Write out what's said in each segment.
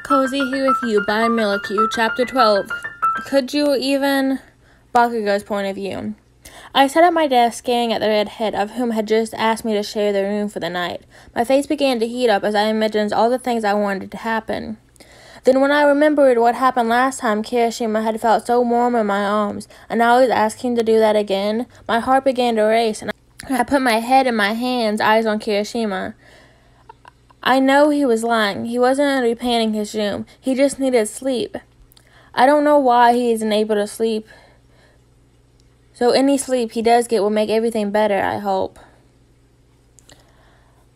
Cozy Here With You by miloqu, Chapter 12. Could you even? Bakugo's point of view. I sat at my desk staring at the redhead of whom had just asked me to share the room for the night. My face began to heat up as I imagined all the things I wanted to happen. Then when I remembered what happened last time Kirishima had felt so warm in my arms, and now he was asking to do that again, my heart began to race, and I put my head in my hands, eyes on Kirishima. I know he was lying. He wasn't repainting his room. He just needed sleep. I don't know why he isn't able to sleep. So any sleep he does get will make everything better, I hope.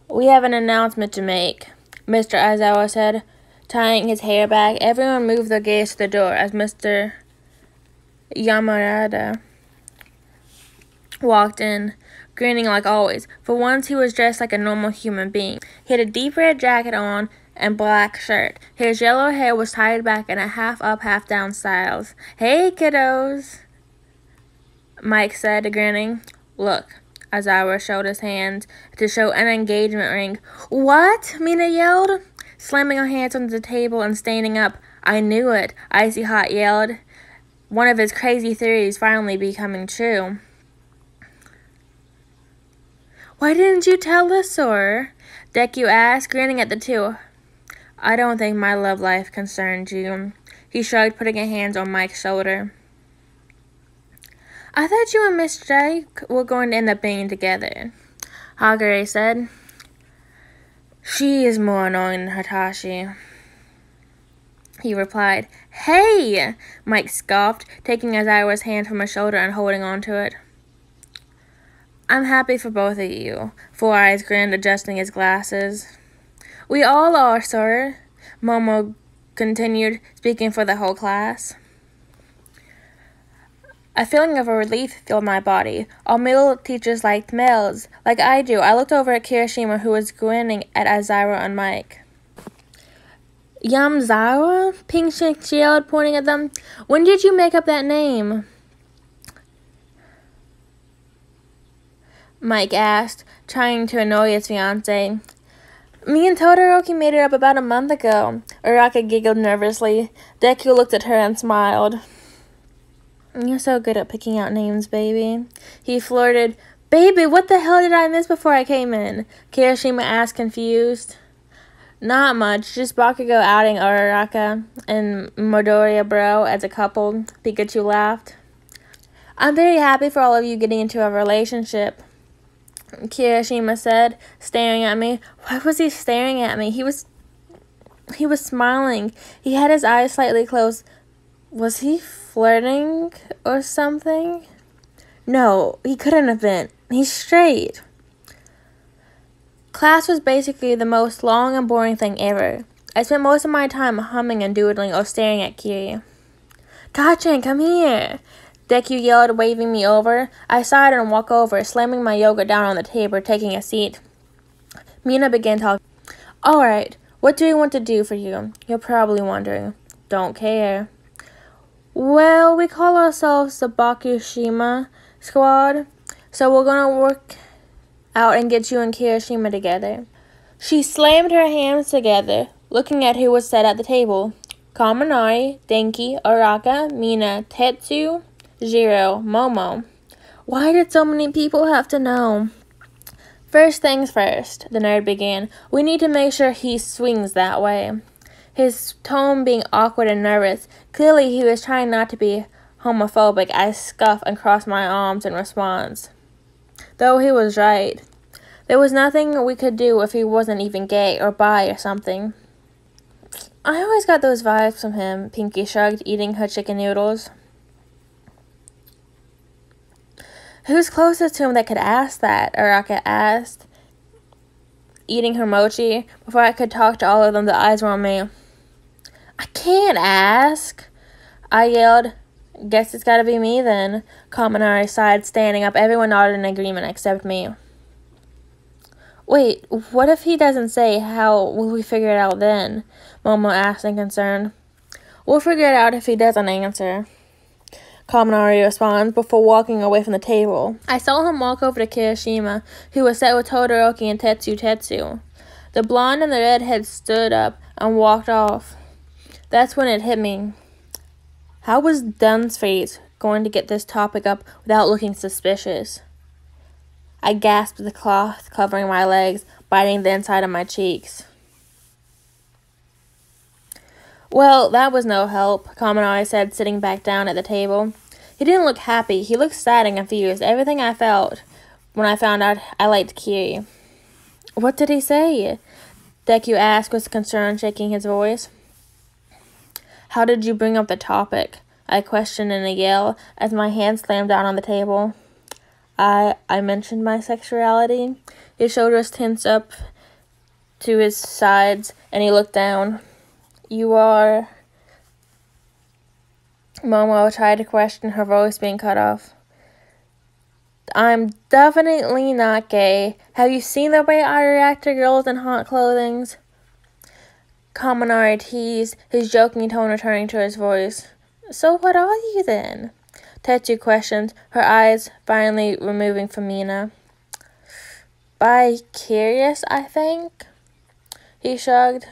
We have an announcement to make, Mr. Aizawa said, tying his hair back. Everyone moved their gaze to the door as Mr. Yamarada walked in, grinning like always. For once, he was dressed like a normal human being. He had a deep red jacket on and black shirt. His yellow hair was tied back in a half-up, half-down styles. "Hey, kiddos," Mike said, grinning. "Look." Aizawa showed his hand to show an engagement ring. "What?" Mina yelled, slamming her hands on the table and standing up. "I knew it," Icy Hot yelled. One of his crazy theories finally becoming true. "Why didn't you tell us, sir?" Deku asked, grinning at the two. "I don't think my love life concerned you." He shrugged, putting his hands on Mike's shoulder. "I thought you and Miss J were going to end up being together," Hagure said. "She is more annoying than Hitachi," he replied. "Hey!" Mike scoffed, taking Aizawa's hand from her shoulder and holding on to it. "I'm happy for both of you," Four Eyes grinned, adjusting his glasses. "We all are, sir," Momo continued, speaking for the whole class. A feeling of relief filled my body. All middle teachers liked males, like I do. I looked over at Kirishima, who was grinning at Aizawa and Mike. "Yamzawa?" Pink Chick yelled, pointing at them. "When did you make up that name?" Mike asked, trying to annoy his fiancé. "Me and Todoroki made it up about a month ago." Uraka giggled nervously. Deku looked at her and smiled. "You're so good at picking out names, baby." He flirted. "Baby, what the hell did I miss before I came in?" Kirishima asked, confused. "Not much, just Bakugo outing Uraka and Midoriya bro as a couple," Pikachu laughed. "I'm very happy for all of you getting into a relationship," Kirishima said, staring at me. Why was he staring at me? He was smiling. He had his eyes slightly closed. Was he flirting or something? No, he couldn't have been. He's straight. Class was basically the most long and boring thing ever. I spent most of my time humming and doodling or staring at Kiri. "Gachin, come here!" Deku yelled, waving me over. I sighed and walked over, slamming my yogurt down on the table, taking a seat. Mina began talking. "Alright, what do we want to do for you?" You're probably wondering. Don't care. "Well, we call ourselves the Bakushima Squad, so we're gonna work out and get you and Kirishima together." She slammed her hands together, looking at who was sat at the table. Kaminari, Denki, Uraka, Mina, Tetsu, Eijiro, Momo. Why did so many people have to know? "First things first," the nerd began. "We need to make sure he swings that way." His tone being awkward and nervous. Clearly he was trying not to be homophobic. I scuffed and crossed my arms in response. Though he was right. There was nothing we could do if he wasn't even gay or bi or something. I always got those vibes from him, Pinky shrugged, eating her chicken noodles. Who's closest to him that could ask that? Uraka asked, eating her mochi. Before I could talk to all of them, the eyes were on me. "I can't ask," I yelled. "Guess it's gotta be me then." Kaminari sighed, standing up. Everyone nodded in agreement except me. "Wait, what if he doesn't say? How will we figure it out then?" Momo asked in concern. "We'll figure it out if he doesn't answer," Kaminari responded before walking away from the table. I saw him walk over to Kirishima, who was sat with Todoroki and Tetsu. The blonde and the redhead stood up and walked off. That's when it hit me. How was Dun's face going to get this topic up without looking suspicious? I gasped, the cloth covering my legs, biting the inside of my cheeks. Well, that was no help, Kaminari said, sitting back down at the table. He didn't look happy. He looked sad and confused. Everything I felt when I found out I liked Kiri. What did he say? Deku asked with concern, shaking his voice. How did you bring up the topic? I questioned in a yell as my hand slammed down on the table. I mentioned my sexuality. His shoulders tensed up to his sides, and he looked down. You are... Momo tried to question, her voice being cut off. I'm definitely not gay. Have you seen the way I react to girls in hot clothing? Kaminari teased, his joking tone returning to his voice. So what are you then? Tetsu questioned, her eyes finally removing from Mina. Bi-curious, I think? He shrugged.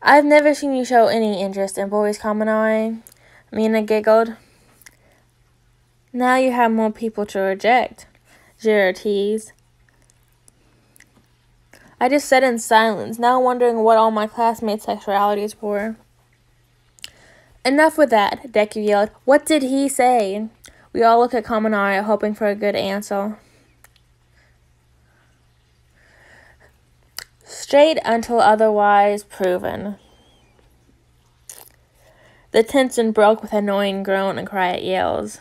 I've never seen you show any interest in boys, Kaminari. Mina giggled. Now you have more people to reject, Jiro teased. I just sat in silence, now wondering what all my classmates' sexualities were. Enough with that, Deku yelled. What did he say? We all looked at Kaminari, hoping for a good answer. Straight until otherwise proven. The tension broke with annoying groan and quiet yells.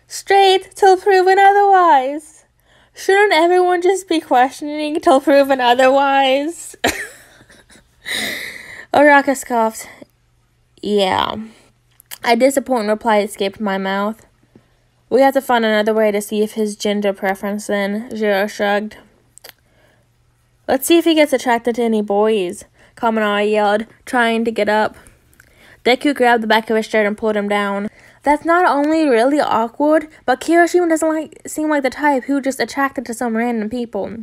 Straight till proven otherwise. Shouldn't everyone just be questioning till proven otherwise? Araka scoffed. Yeah. A disappointing reply escaped my mouth. We have to find another way to see if his gender preference then, Jiro shrugged. Let's see if he gets attracted to any boys, Kaminari yelled, trying to get up. Deku grabbed the back of his shirt and pulled him down. That's not only really awkward, but Kirishima doesn't seem like the type who just attracted to some random people.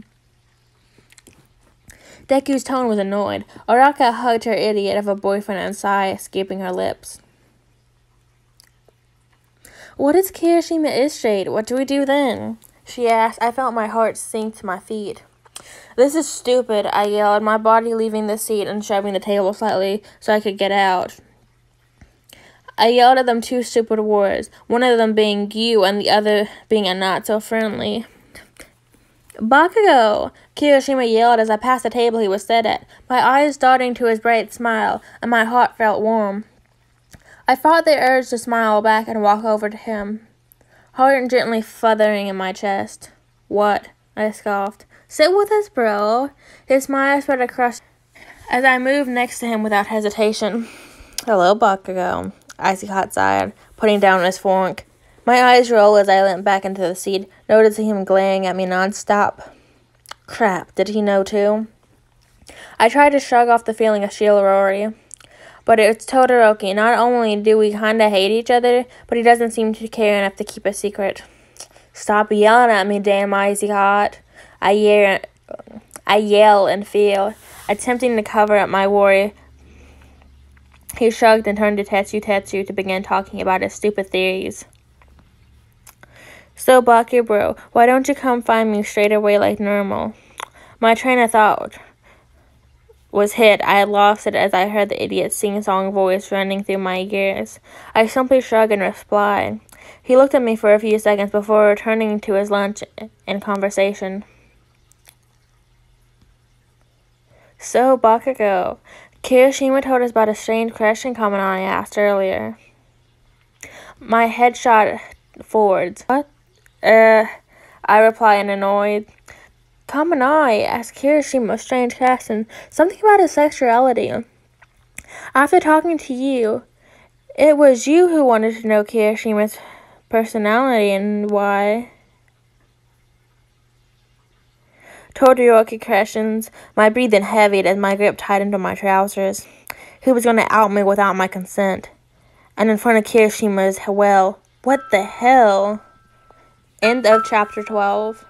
Deku's tone was annoyed. Araka hugged her idiot of a boyfriend and sigh escaping her lips. What if Kirishima is straight? What do we do then? She asked. I felt my heart sink to my feet. This is stupid, I yelled, my body leaving the seat and shoving the table slightly so I could get out. I yelled at them two stupid words, one of them being you and the other being a not-so-friendly. Bakugo! Kirishima yelled as I passed the table he was set at, my eyes darting to his bright smile, and my heart felt warm. I fought the urge to smile back and walk over to him, heart gently fluttering in my chest. What? I scoffed. Sit with us, bro. His smile spread across as I moved next to him without hesitation. Hello, Bakugo. Icy hot sighed, putting down his fork. My eyes rolled as I leant back into the seat, noticing him glaring at me nonstop. Crap, did he know too? I tried to shrug off the feeling of shilarori. But it's Todoroki. Not only do we kinda hate each other, but he doesn't seem to care enough to keep a secret. Stop yelling at me, damn icy hot. I yell and feel, attempting to cover up my worry. He shrugged and turned to Tetsu to begin talking about his stupid theories. So, Baki bro, why don't you come find me straight away like normal? My train of thought was hit. I had lost it as I heard the idiot's sing-song voice running through my ears. I simply shrugged and replied. He looked at me for a few seconds before returning to his lunch and conversation. So, Bakugo, Kirishima told us about a strange crush in Kaminari asked earlier. My head shot forwards. What? I replied annoyed. Kaminari asked Kirishima a strange question, something about his sexuality. After talking to you, it was you who wanted to know Kirishima's personality and why. Todoroki questions, my breathing heavied as my grip tightened on my trousers. Who was going to out me without my consent? And in front of Kirishima's, well, what the hell? End of chapter 12.